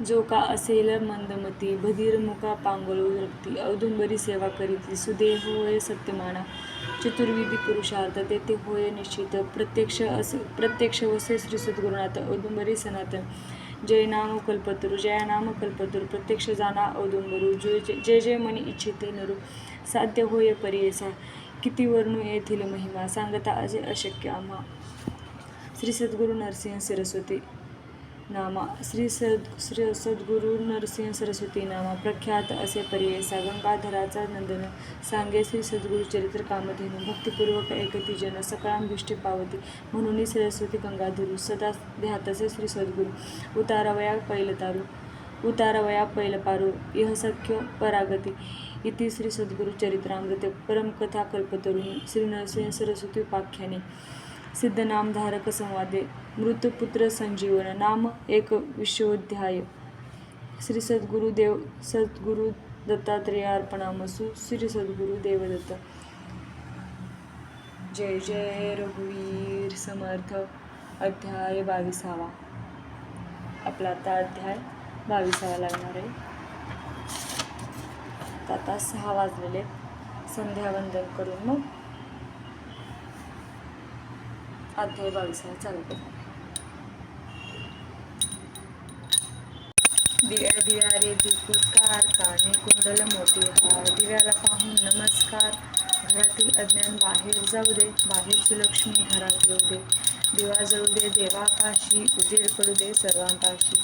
जो का असेल मंदमती, बधीर मुका पांगळू रक्ती, औदुंबरी सेवा करीती, सुदेह होय सत्यमाना, चतुर्विधी पुरुषार्थ तेथे होय निश्चित, प्रत्यक्ष वसे श्री सद्गुरुनाथ, औदुंबरी सनातन, जय नाम कल्पतरू, जया नाम कल्पतरू, प्रत्यक्ष जाना औदुंबरू, जय जय मनी इच्छिते नरू, साध्य होय परियेसा, किती वर्णू येथील महिमा, सांगता असे अशक्य आम्हा. श्री सद्गुरू नरसिंह सरस्वती नामा, श्री सद्गुरू नरसिंह सरस्वती नामा, प्रख्यात असे पर्यायसा, गंगाधराचा नंदन, सांगे श्री सद्गुरू चरित्र कामधेनू, भक्तिपूर्वक ऐकती जन, सकळांभिष्टे पावती, म्हणून सरस्वती गंगाधरू, सदा ध्यातसे श्री सद्गुरू, उतारवया पैलपारू, इह सख्य परागती, इति श्री सद्गुरू चरित्रामृत, परमकथा कल्पतरुणी, श्री नरसिंह सरस्वती उपाख्याने, सिद्धनामधारक संवादे, मृतपुत्र संजीवन, नाम 21ोऽध्याय. श्री सद्गुरू दत्तात्रेयार्पणामस्तु. श्री सद्गुरू देवदत्त. जय जय रघुवीर समर्थ. अध्याय 22. आपला आता अध्याय 22 लागणार आहे. आता 6 वाजलेले, संध्यावंदन करून मग अध्याय 22 चालू करू. दिव्या रे दीपोत्कार, काने कुंडल मोती हार, दिव्याला पाहून नमस्कार, घरातील अज्ञान बाहेर जाऊ दे, बाहेरची लक्ष्मी घरात येऊ दे, दिवा जळू दे देवापाशी, उजेड पडू दे सर्वांपाशी,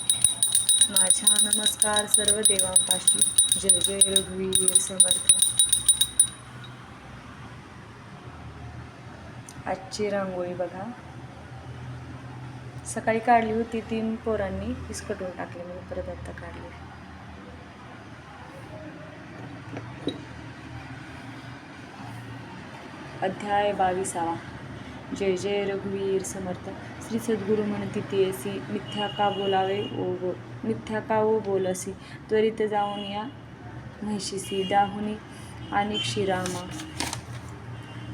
माझा नमस्कार सर्व देवांपाशी. जय जय रघुवीर समर्थ. आजची रांगोळी बघा, सकाळी काढली होती, 3 पोरांनी इसकटून टाकली, मी परत आता काढली. अध्याय 22. जय जय रघुवीर समर्थ. श्री सद्गुरू म्हणती तेसी, मिथ्या का ओ बोलसी, त्वरित जाऊन या म्हैशीसी, दाहुनी आणि क्षीरामा.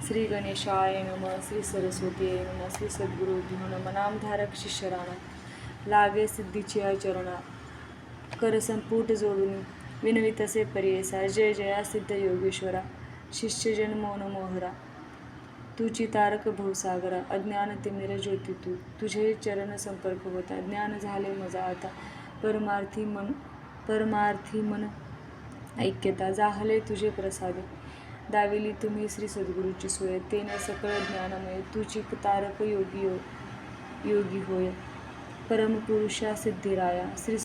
श्री गणेशाय नम, श्री सरस्वती नम, श्री सद्गुरुभ्यो नम. नामधारक शिष्यराणा, लागे सिद्धीची चरणा, कर संपुट जोडून विनवितसे परियेसा, जय जया सिद्ध योगेश्वरा, शिष्यजन मौन मोहरा, तुझी तारक भवसागरा, अज्ञान तिमिर ज्योती तू, तुझे चरण संपर्क होता, ज्ञान झाले मजा आता, परमार्थी मन ऐक्यता, जाहले तुझे प्रसादे, दाविली तुम्ही श्री सद्गुरूची सोय, तेन सकळ ज्ञानमय, तुझी तारक योगी होय, परमपुरुषा सिद्धिराया. श्री